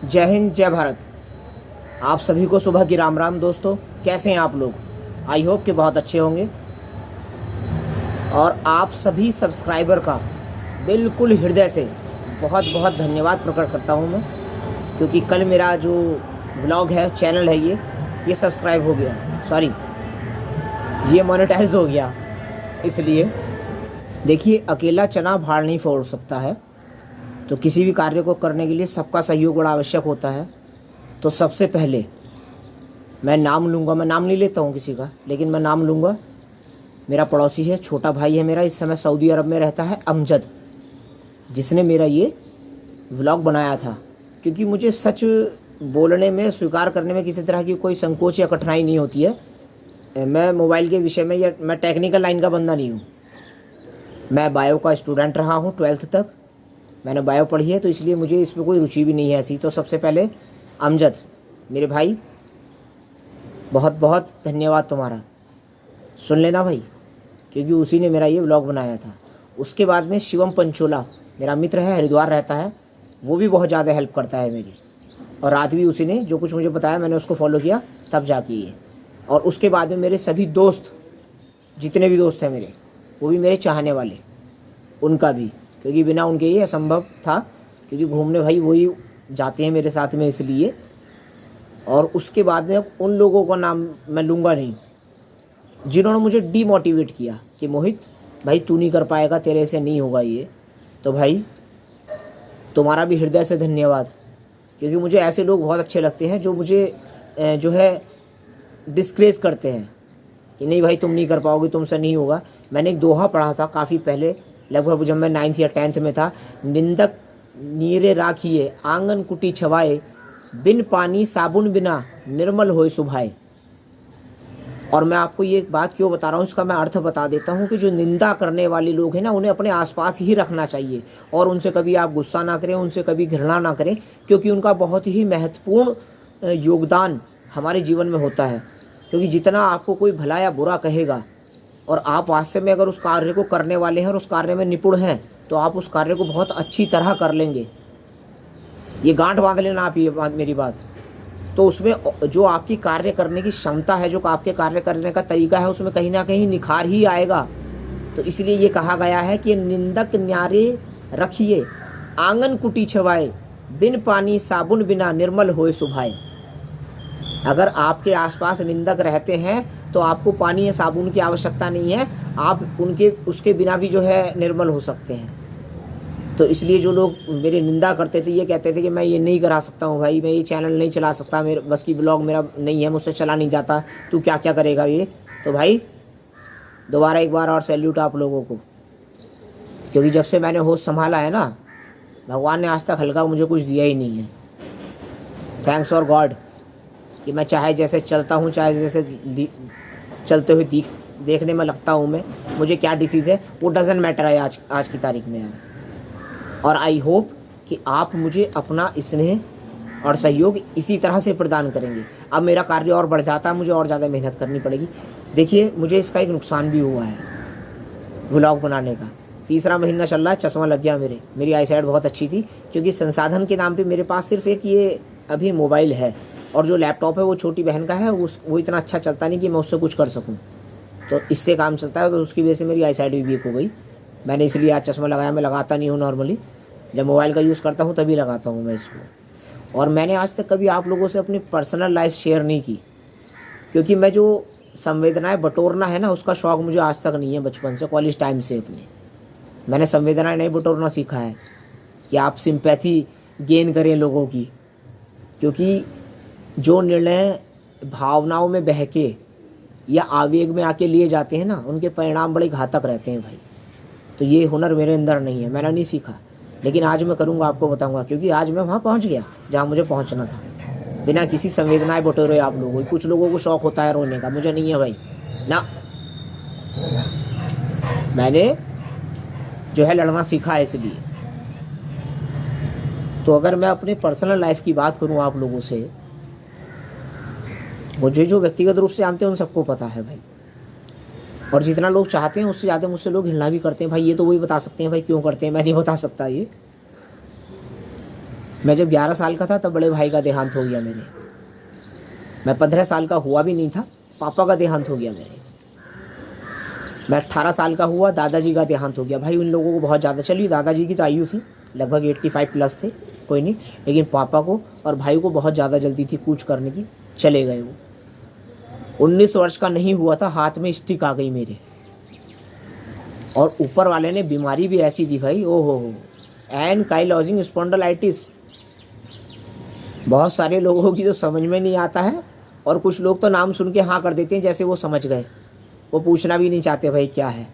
जय हिंद, जय भारत। आप सभी को सुबह की राम राम। दोस्तों, कैसे हैं आप लोग? आई होप कि बहुत अच्छे होंगे। और आप सभी सब्सक्राइबर का बिल्कुल हृदय से बहुत बहुत धन्यवाद प्रकट करता हूं मैं, क्योंकि कल मेरा जो व्लॉग है, चैनल है, ये सब्सक्राइब हो गया, सॉरी, ये मोनेटाइज हो गया। इसलिए देखिए, अकेला चना भाड़ नहीं फोड़ सकता है, तो किसी भी कार्य को करने के लिए सबका सहयोग बड़ा आवश्यक होता है। तो सबसे पहले मैं नाम लूँगा, मैं नाम नहीं लेता हूँ किसी का, लेकिन मैं नाम लूँगा। मेरा पड़ोसी है, छोटा भाई है मेरा, इस समय सऊदी अरब में रहता है, अमजद, जिसने मेरा ये व्लॉग बनाया था। क्योंकि मुझे सच बोलने में, स्वीकार करने में किसी तरह की कोई संकोच या कठिनाई नहीं होती है। मैं मोबाइल के विषय में, या मैं टेक्निकल लाइन का बंदा नहीं हूँ। मैं बायो का स्टूडेंट रहा हूँ, 12th तक मैंने बायो पढ़ी है, तो इसलिए मुझे इसमें कोई रुचि भी नहीं है ऐसी। तो सबसे पहले अमजद मेरे भाई, बहुत बहुत धन्यवाद तुम्हारा। सुन लेना भाई, क्योंकि उसी ने मेरा ये व्लॉग बनाया था। उसके बाद में शिवम पंचोला, मेरा मित्र है, हरिद्वार रहता है, वो भी बहुत ज़्यादा हेल्प करता है मेरी। और रात भी उसी ने जो कुछ मुझे बताया, मैंने उसको फॉलो किया, तब जाके ये। और उसके बाद में मेरे सभी दोस्त, जितने भी दोस्त हैं मेरे, वो भी मेरे चाहने वाले, उनका भी, क्योंकि बिना उनके ये असंभव था। क्योंकि घूमने भाई वही जाते हैं मेरे साथ में, इसलिए। और उसके बाद में अब उन लोगों का नाम मैं लूँगा नहीं जिन्होंने मुझे डीमोटिवेट किया कि मोहित भाई, तू नहीं कर पाएगा, तेरे से नहीं होगा ये। तो भाई, तुम्हारा भी हृदय से धन्यवाद, क्योंकि मुझे ऐसे लोग बहुत अच्छे लगते हैं जो मुझे जो है डिस्करेज करते हैं कि नहीं भाई, तुम नहीं कर पाओगे, तुमसे नहीं होगा। मैंने एक दोहा पढ़ा था काफ़ी पहले, लगभग जब मैं 9th या 10th में था। निंदक नीरे राखिए, आंगन कुटी छवाए, बिन पानी साबुन बिना निर्मल होए सुभाए। और मैं आपको ये बात क्यों बता रहा हूँ, इसका मैं अर्थ बता देता हूँ कि जो निंदा करने वाले लोग हैं ना, उन्हें अपने आसपास ही रखना चाहिए। और उनसे कभी आप गुस्सा ना करें, उनसे कभी घृणा ना करें, क्योंकि उनका बहुत ही महत्वपूर्ण योगदान हमारे जीवन में होता है। क्योंकि जितना आपको कोई भला या बुरा कहेगा, और आप वास्तव में अगर उस कार्य को करने वाले हैं और उस कार्य में निपुण हैं, तो आप उस कार्य को बहुत अच्छी तरह कर लेंगे। ये गांठ बांध लेना आप, ये मेरी बात। तो उसमें जो आपकी कार्य करने की क्षमता है, जो आपके कार्य करने का तरीका है, उसमें कहीं ना कहीं निखार ही आएगा। तो इसलिए ये कहा गया है कि निंदक न्यारे रखिए, आंगन कुटी छवाए, बिन पानी साबुन बिना निर्मल होए सुभाए। अगर आपके आसपास निंदक रहते हैं तो आपको पानी या साबुन की आवश्यकता नहीं है, आप उसके बिना भी जो है निर्मल हो सकते हैं। तो इसलिए जो लोग मेरी निंदा करते थे, ये कहते थे कि मैं ये नहीं करा सकता हूँ भाई, मैं ये चैनल नहीं चला सकता, मेरे बस की ब्लॉग मेरा नहीं है, मुझसे चला नहीं जाता, तू क्या क्या करेगा ये। तो भाई, दोबारा एक बार और सैल्यूट आप लोगों को, क्योंकि जब से मैंने होश संभाला है ना, भगवान ने आज तक हल्का मुझे कुछ दिया ही नहीं है। थैंक्स फॉर गॉड कि मैं चाहे जैसे चलता हूँ, चाहे जैसे चलते हुए देखने में लगता हूँ मैं, मुझे क्या डिसीज़ है वो डजेंट मैटर है आज की तारीख में यार। और आई होप कि आप मुझे अपना स्नेह और सहयोग इसी तरह से प्रदान करेंगे। अब मेरा कार्य और बढ़ जाता है, मुझे और ज़्यादा मेहनत करनी पड़ेगी। देखिए, मुझे इसका एक नुकसान भी हुआ है व्लॉग बनाने का। 3रा महीना चल रहा है, चश्मा लग गया मेरी आई साइड बहुत अच्छी थी, क्योंकि संसाधन के नाम पे मेरे पास सिर्फ एक ये अभी मोबाइल है, और जो लैपटॉप है वो छोटी बहन का है, वो इतना अच्छा चलता नहीं कि मैं उससे कुछ कर सकूं। तो इससे काम चलता है, तो उसकी वजह से मेरी आई साइड भी वीक हो गई। मैंने इसलिए आज चश्मा लगाया। मैं लगाता नहीं हूँ नॉर्मली, जब मोबाइल का यूज़ करता हूँ तभी लगाता हूँ मैं इसको। और मैंने आज तक कभी आप लोगों से अपनी पर्सनल लाइफ शेयर नहीं की, क्योंकि मैं जो संवेदनाएं बटोरना है ना, उसका शौक़ मुझे आज तक नहीं है। बचपन से, कॉलेज टाइम से अपने मैंने संवेदनाएं नहीं बटोरना सीखा है कि आप सिंपैथी गेन करें लोगों की। क्योंकि जो निर्णय भावनाओं में बहके या आवेग में आके लिए जाते हैं ना, उनके परिणाम बड़े घातक रहते हैं भाई। तो ये हुनर मेरे अंदर नहीं है, मैंने नहीं सीखा, लेकिन आज मैं करूँगा, आपको बताऊँगा, क्योंकि आज मैं वहाँ पहुँच गया जहाँ मुझे पहुँचना था, बिना किसी संवेदनाएं बटोरे। आप लोगों, कुछ लोगों को शौक़ होता है रोने का, मुझे नहीं है भाई ना। मैंने जो है लड़ना सीखा है इसलिए। तो अगर मैं अपने पर्सनल लाइफ की बात करूँ आप लोगों से, मुझे जो व्यक्तिगत रूप से जानते हैं उन सबको पता है भाई। और जितना लोग चाहते हैं उससे ज़्यादा मुझसे लोग घृणा भी करते हैं भाई। ये तो वही बता सकते हैं भाई क्यों करते हैं, मैं नहीं बता सकता ये। मैं जब 11 साल का था तब बड़े भाई का देहांत हो गया मेरे। मैं 15 साल का हुआ भी नहीं था, पापा का देहांत हो गया मेरे। मैं 18 साल का हुआ, दादाजी का देहांत हो गया। भाई उन लोगों को बहुत ज़्यादा, चलिए दादाजी की तो आयु थी लगभग 85 प्लस थे, कोई नहीं, लेकिन पापा को और भाई को बहुत ज़्यादा जल्दी थी कूच करने की, चले गए वो। 19 वर्ष का नहीं हुआ था, हाथ में स्टिक आ गई मेरे, और ऊपर वाले ने बीमारी भी ऐसी दी भाई, ओ हो, एनकाइलोजिंग स्पॉन्डिलाइटिस। बहुत सारे लोगों की तो समझ में नहीं आता है, और कुछ लोग तो नाम सुन के हाँ कर देते हैं जैसे वो समझ गए, वो पूछना भी नहीं चाहते भाई क्या है।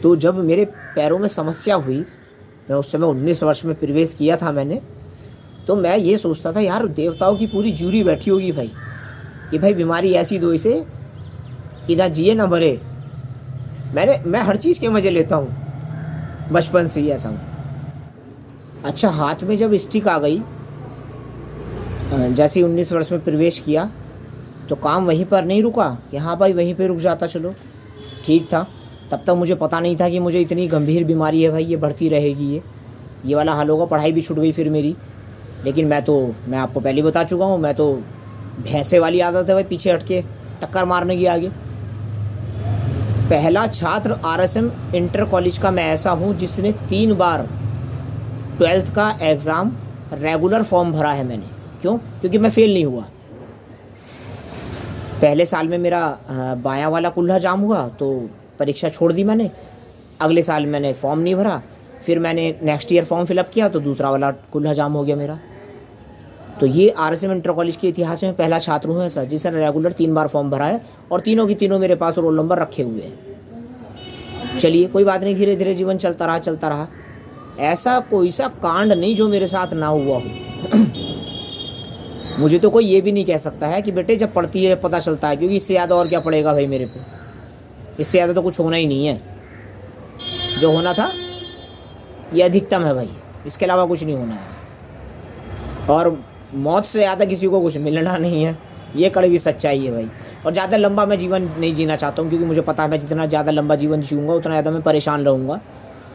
तो जब मेरे पैरों में समस्या हुई, मैं उस समय 19 वर्ष में प्रवेश किया था मैंने, तो मैं ये सोचता था यार देवताओं की पूरी जूरी बैठी होगी भाई, कि भाई बीमारी ऐसी दो इसे कि ना जिए ना मरे। मैं हर चीज़ के मज़े लेता हूँ, बचपन से ही ऐसा हूँ। अच्छा, हाथ में जब स्टिक आ गई, जैसे 19 वर्ष में प्रवेश किया, तो काम वहीं पर नहीं रुका कि हाँ भाई वहीं पे रुक जाता, चलो ठीक था। तब तक मुझे पता नहीं था कि मुझे इतनी गंभीर बीमारी है भाई, ये बढ़ती रहेगी, ये वाला हाल होगा। पढ़ाई भी छूट गई फिर मेरी। लेकिन मैं आपको पहले बता चुका हूँ, मैं तो भैंसे वाली आदत है भाई, पीछे हट के टक्कर मारने की आगे। पहला छात्र RSM इंटर कॉलेज का मैं ऐसा हूँ जिसने 3 बार 12th का एग्ज़ाम रेगुलर फॉर्म भरा है मैंने। क्यों? क्योंकि मैं फेल नहीं हुआ। पहले साल में मेरा बायां वाला कुल्ला जाम हुआ तो परीक्षा छोड़ दी मैंने। अगले साल मैंने फॉर्म नहीं भरा, फिर मैंने नेक्स्ट ईयर फॉर्म फिलअप किया तो दूसरा वाला कुल्ला जाम हो गया मेरा। तो ये RSM इंटर कॉलेज के इतिहास में पहला छात्र हूँ ऐसा जिसने रेगुलर 3 बार फॉर्म भरा है, और तीनों की तीनों मेरे पास रोल नंबर रखे हुए हैं। चलिए कोई बात नहीं, धीरे धीरे जीवन चलता रहा। ऐसा कोई सा कांड नहीं जो मेरे साथ ना हुआ हो। मुझे तो कोई ये भी नहीं कह सकता है कि बेटे जब पढ़ती है पता चलता है, क्योंकि इससे ज़्यादा और क्या पड़ेगा भाई मेरे पे, इससे ज़्यादा तो कुछ होना ही नहीं है। जो होना था ये अधिकतम है भाई, इसके अलावा कुछ नहीं होना है। और मौत से ज़्यादा किसी को कुछ मिलना नहीं है, ये कड़वी सच्चाई है भाई। और ज़्यादा लंबा मैं जीवन नहीं जीना चाहता हूँ, क्योंकि मुझे पता है मैं जितना ज़्यादा लंबा जीवन जीऊँगा उतना ज़्यादा मैं परेशान रहूँगा।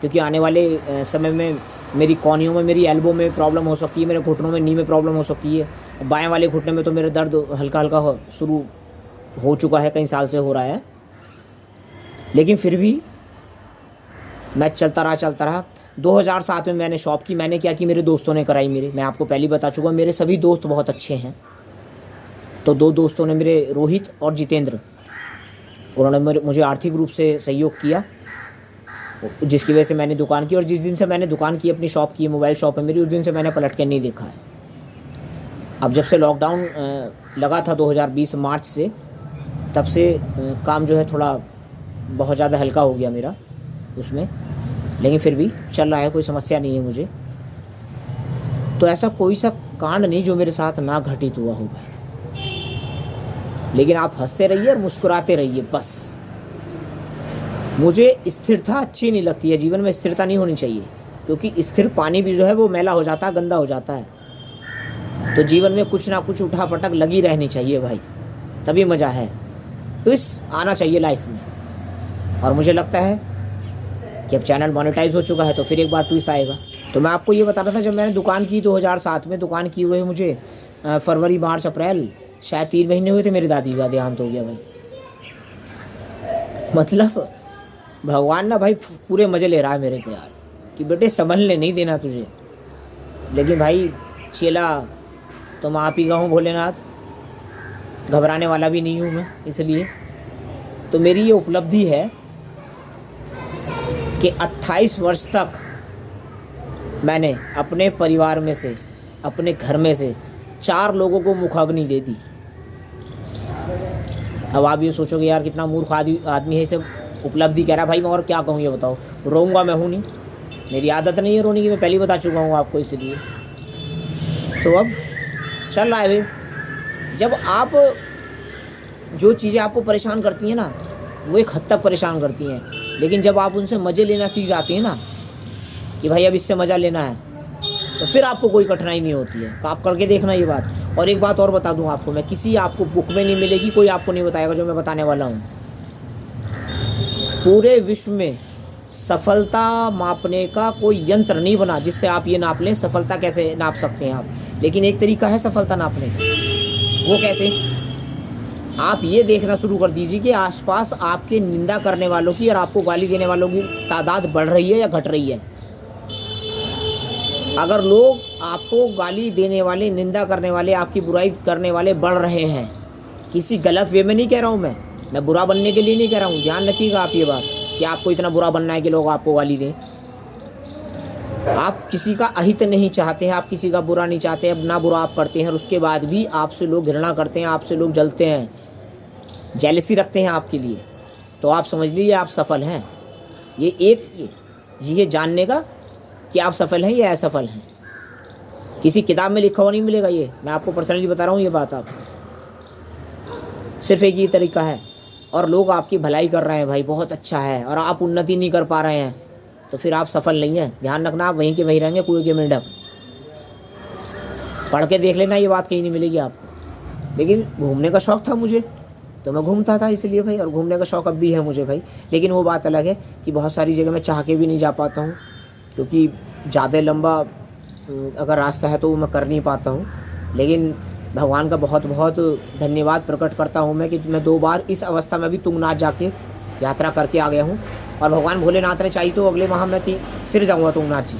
क्योंकि आने वाले समय में मेरी कॉनियों में, मेरी एल्बो में प्रॉब्लम हो सकती है, मेरे घुटनों में, नी में प्रॉब्लम हो सकती है। बाएं वाले घुटने में तो मेरे दर्द हल्का हल्का शुरू हो चुका है, कई साल से हो रहा है, लेकिन फिर भी मैं चलता रहा। 2007 में मैंने शॉप की। मैंने क्या की, मेरे दोस्तों ने कराई मेरे। मैं आपको पहले बता चुका, मेरे सभी दोस्त बहुत अच्छे हैं। तो 2 दोस्तों ने, मेरे रोहित और जितेंद्र, उन्होंने मुझे आर्थिक रूप से सहयोग किया, जिसकी वजह से मैंने दुकान की। और जिस दिन से मैंने दुकान की, अपनी शॉप की, मोबाइल शॉप है मेरी, उस दिन से मैंने पलट के नहीं देखा है। अब जब से लॉकडाउन लगा था 2020 मार्च से, तब से काम जो है थोड़ा बहुत ज़्यादा हल्का हो गया मेरा उसमें, लेकिन फिर भी चल रहा है, कोई समस्या नहीं है मुझे। तो ऐसा कोई सा कांड नहीं जो मेरे साथ ना घटित हुआ होगा। लेकिन आप हंसते रहिए और मुस्कुराते रहिए बस। मुझे स्थिरता अच्छी नहीं लगती है, जीवन में स्थिरता नहीं होनी चाहिए, क्योंकि स्थिर पानी भी जो है वो मैला हो जाता है, गंदा हो जाता है। तो जीवन में कुछ ना कुछ उठा-पटक लगी रहनी चाहिए भाई, तभी मज़ा है। ट्विस्ट आना चाहिए लाइफ में। और मुझे लगता है कि अब चैनल मोनेटाइज हो चुका है तो फिर एक बार ट्विस्ट आएगा। तो मैं आपको ये बता रहा था, जब मैंने दुकान की 2007 में, दुकान की हुए मुझे फरवरी, मार्च, अप्रैल, शायद 3 महीने हुए थे, मेरी दादी का देहांत हो गया भाई। मतलब भगवान ना भाई पूरे मज़े ले रहा है मेरे से यार, कि बेटे संभलने नहीं देना तुझे। लेकिन भाई चेला तो आप ही का हूँ भोलेनाथ, घबराने वाला भी नहीं हूँ मैं। इसलिए तो मेरी ये उपलब्धि है कि 28 वर्ष तक मैंने अपने परिवार में से, अपने घर में से 4 लोगों को मुखाग्नि दे दी। अब आप ये सोचोगे यार कितना मूर्ख आदमी है, इसे उपलब्धि कह रहा है। भाई मैं और क्या कहूँ ये बताओ, रोऊंगा मैं हूँ नहीं, मेरी आदत नहीं है रोने की, मैं पहले ही बता चुका हूँ आपको। इसलिए तो अब चल रहा है भाई। जब आप जो चीज़ें आपको परेशान करती हैं ना, वो एक हद तक परेशान करती हैं, लेकिन जब आप उनसे मज़े लेना सीख जाते हैं ना, कि भाई अब इससे मज़ा लेना है, तो फिर आपको कोई कठिनाई नहीं होती है। तो आप करके देखना ये बात। और एक बात और बता दूं आपको, मैं किसी आपको बुक में नहीं मिलेगी, कोई आपको नहीं बताएगा जो मैं बताने वाला हूँ। पूरे विश्व में सफलता मापने का कोई यंत्र नहीं बना जिससे आप ये नाप लें सफलता कैसे नाप सकते हैं आप। लेकिन एक तरीका है सफलता नापने का। वो कैसे? आप ये देखना शुरू कर दीजिए कि आसपास आपके निंदा करने वालों की और आपको गाली देने वालों की तादाद बढ़ रही है या घट रही है। अगर लोग आपको गाली देने वाले, निंदा करने वाले, आपकी बुराई करने वाले बढ़ रहे हैं, किसी गलत वे में नहीं कह रहा हूँ मैं बुरा बनने के लिए नहीं कह रहा हूँ। ध्यान रखिएगा आप ये बात कि आपको इतना बुरा बनना है कि लोग आपको गाली दें। आप किसी का अहित नहीं चाहते हैं, आप किसी का बुरा नहीं चाहते हैं, ना बुरा आप करते हैं और उसके बाद भी आपसे लोग घृणा करते हैं, आपसे लोग जलते हैं, जेलसी रखते हैं आपके लिए, तो आप समझ लीजिए आप सफल हैं। ये जानने का कि आप सफल हैं या असफल हैं, किसी किताब में लिखा हुआ नहीं मिलेगा। ये मैं आपको पर्सनली बता रहा हूँ ये बात। आप सिर्फ एक ही तरीका है और लोग आपकी भलाई कर रहे हैं भाई, बहुत अच्छा है, और आप उन्नति नहीं कर पा रहे हैं तो फिर आप सफल नहीं हैं। ध्यान रखना, आप वहीं के वहीं रहेंगे, कुएं के मेंढक। पढ़ के देख लेना, ये बात कहीं नहीं मिलेगी आपको। लेकिन घूमने का शौक़ था मुझे तो मैं घूमता था इसलिए भाई, और घूमने का शौक़ अब भी है मुझे भाई। लेकिन वो बात अलग है कि बहुत सारी जगह मैं चाह के भी नहीं जा पाता हूँ, क्योंकि ज़्यादा लंबा अगर रास्ता है तो वो मैं कर नहीं पाता हूँ। लेकिन भगवान का बहुत बहुत धन्यवाद प्रकट करता हूँ मैं कि मैं 2 बार इस अवस्था में भी तुंगनाथ जाके यात्रा करके आ गया हूँ, और भगवान भोलेनाथ ने चाहिए तो अगले माह मैं फिर जाऊँगा तुंगनाथ जी।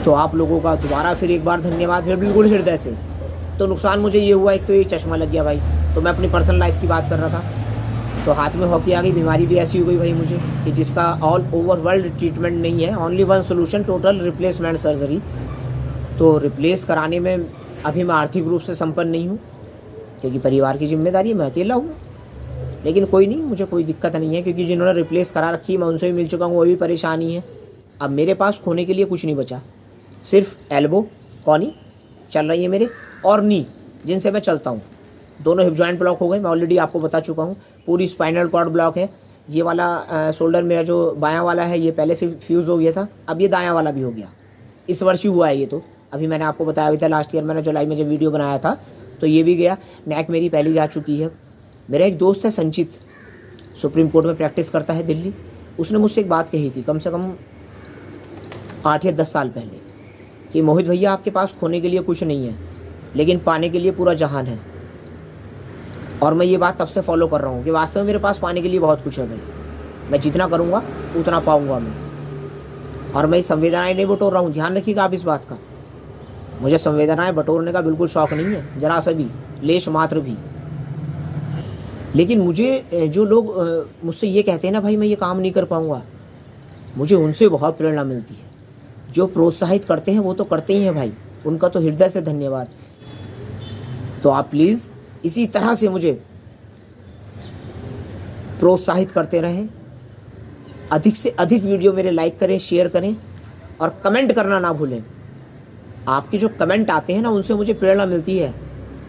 तो आप लोगों का दोबारा फिर एक बार धन्यवाद, फिर बिल्कुल हृदय से। तो नुकसान मुझे ये हुआ, एक तो ये चश्मा लग गया भाई, तो मैं अपनी पर्सनल लाइफ की बात कर रहा था, तो हाथ में हॉकी आ गई, बीमारी भी ऐसी हो गई भाई मुझे कि जिसका ऑल ओवर वर्ल्ड ट्रीटमेंट नहीं है, only one solution, total replacement surgery. तो रिप्लेस कराने में अभी मैं आर्थिक रूप से संपन्न नहीं हूँ, क्योंकि परिवार की जिम्मेदारी है, मैं अकेला हूँ। लेकिन कोई नहीं, मुझे कोई दिक्कत नहीं है, क्योंकि जिन्होंने रिप्लेस करा रखी मैं उनसे भी मिल चुका हूँ, वो भी परेशानी है। अब मेरे पास खोने के लिए कुछ नहीं बचा, सिर्फ एल्बो, कॉनी चल रही है मेरे, और नी जिनसे मैं चलता हूँ। दोनों हिप जॉइंट ब्लॉक हो गए, मैं ऑलरेडी आपको बता चुका हूँ। पूरी स्पाइनल कॉर्ड ब्लॉक है। ये वाला शोल्डर मेरा जो बायां वाला है ये पहले फ्यूज़ हो गया था, अब ये दायां वाला भी हो गया। इस वर्ष ही हुआ है ये, तो अभी मैंने आपको बताया भी था लास्ट ईयर मैंने जुलाई में जब वीडियो बनाया था, तो ये भी गया। नेक मेरी पहली जा चुकी है। मेरा एक दोस्त है संचित, सुप्रीम कोर्ट में प्रैक्टिस करता है दिल्ली, उसने मुझसे एक बात कही थी कम से कम 8 या 10 साल पहले कि मोहित भैया आपके पास खोने के लिए कुछ नहीं है, लेकिन पाने के लिए पूरा जहान है। और मैं ये बात तब से फॉलो कर रहा हूँ कि वास्तव में मेरे पास पाने के लिए बहुत कुछ है भाई, मैं जितना करूँगा उतना पाऊँगा मैं। और मैं संवेदनाएँ नहीं बटोर रहा हूँ, ध्यान रखिएगा आप इस बात का। मुझे संवेदनाएँ बटोरने का बिल्कुल शौक़ नहीं है, जरा सा भी, लेश मात्र भी। लेकिन मुझे जो लोग मुझसे ये कहते हैं ना भाई मैं ये काम नहीं कर पाऊँगा, मुझे उनसे बहुत प्रेरणा मिलती है। जो प्रोत्साहित करते हैं वो तो करते ही हैं भाई, उनका तो हृदय से धन्यवाद। तो आप प्लीज़ इसी तरह से मुझे प्रोत्साहित करते रहें, अधिक से अधिक वीडियो मेरे लाइक करें, शेयर करें, और कमेंट करना ना भूलें। आपके जो कमेंट आते हैं ना उनसे मुझे प्रेरणा मिलती है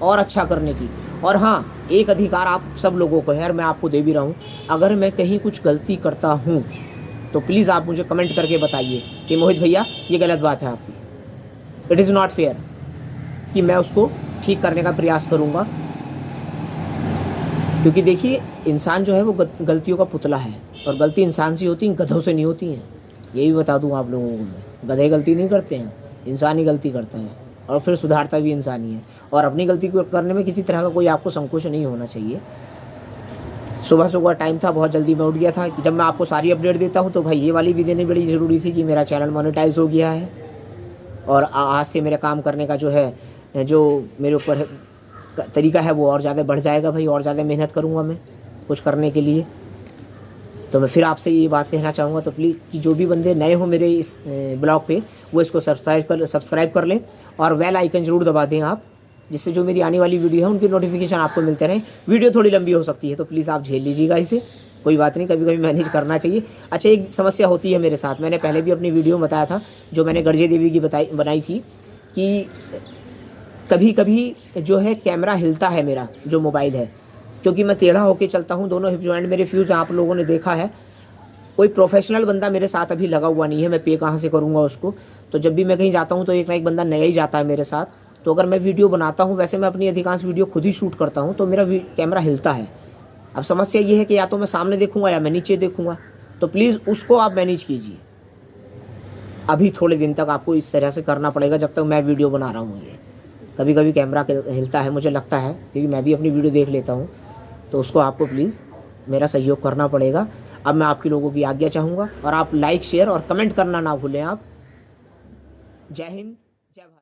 और अच्छा करने की। और हाँ, एक अधिकार आप सब लोगों को है और मैं आपको दे भी रहा हूँ, अगर मैं कहीं कुछ गलती करता हूँ तो प्लीज़ आप मुझे कमेंट करके बताइए कि मोहित भैया ये गलत बात है आपकी, इट इज़ नॉट फेयर, कि मैं उसको ठीक करने का प्रयास करूँगा। क्योंकि देखिए इंसान जो है वो गलतियों का पुतला है, और गलती इंसान से होती हैं, गधों से नहीं होती हैं। ये भी बता दूँ आप लोगों को मैं, गधे गलती नहीं करते हैं, इंसान ही गलती करता है, और फिर सुधारता भी इंसान ही है। और अपनी गलती को करने में किसी तरह का कोई आपको संकोच नहीं होना चाहिए। सुबह टाइम था, बहुत जल्दी मैं उठ गया था। जब मैं आपको सारी अपडेट देता हूँ तो भाई ये वाली भी देनी बड़ी ज़रूरी थी कि मेरा चैनल मोनेटाइज हो गया है, और आज से मेरा काम करने का जो है, जो मेरे ऊपर तरीका है वो और ज़्यादा बढ़ जाएगा भाई, और ज़्यादा मेहनत करूँगा मैं कुछ करने के लिए। तो मैं फिर आपसे ये बात कहना चाहूँगा, तो प्लीज़ कि जो भी बंदे नए हो मेरे इस ब्लॉग पे वो इसको सब्सक्राइब कर लें, और बेल आइकन ज़रूर दबा दें आप, जिससे जो मेरी आने वाली वीडियो है उनकी नोटिफिकेशन आपको मिलते रहें। वीडियो थोड़ी लंबी हो सकती है तो प्लीज़ आप झेल लीजिएगा इसे, कोई बात नहीं, कभी कभी मैनेज करना चाहिए। अच्छा, एक समस्या होती है मेरे साथ, मैंने पहले भी अपनी वीडियो में बताया था, जो मैंने गर्जे देवी की बनाई थी, कि कभी कभी जो है कैमरा हिलता है मेरा जो मोबाइल है, क्योंकि मैं टेढ़ा होकर चलता हूँ, दोनों हिप जॉइंट मेरे फ्यूज़ आप लोगों ने देखा है। कोई प्रोफेशनल बंदा मेरे साथ अभी लगा हुआ नहीं है, मैं पे कहाँ से करूँगा उसको। तो जब भी मैं कहीं जाता हूँ तो एक ना एक बंदा नया ही जाता है मेरे साथ। तो अगर मैं वीडियो बनाता हूँ, वैसे मैं अपनी अधिकांश वीडियो खुद ही शूट करता हूँ, तो मेरा कैमरा हिलता है। अब समस्या ये है कि या तो मैं सामने देखूँगा या मैं नीचे देखूँगा, तो प्लीज़ उसको आप मैनेज कीजिए। अभी थोड़े दिन तक आपको इस तरह से करना पड़ेगा जब तक मैं वीडियो बना रहा हूँ। ये कभी कभी कैमरा हिलता है, मुझे लगता है, क्योंकि मैं भी अपनी वीडियो देख लेता हूँ। तो उसको आपको प्लीज़ मेरा सहयोग करना पड़ेगा। अब मैं आपकी लोगों की आज्ञा चाहूँगा और आप लाइक, शेयर और कमेंट करना ना भूलें आप। जय हिंद, जय भारत।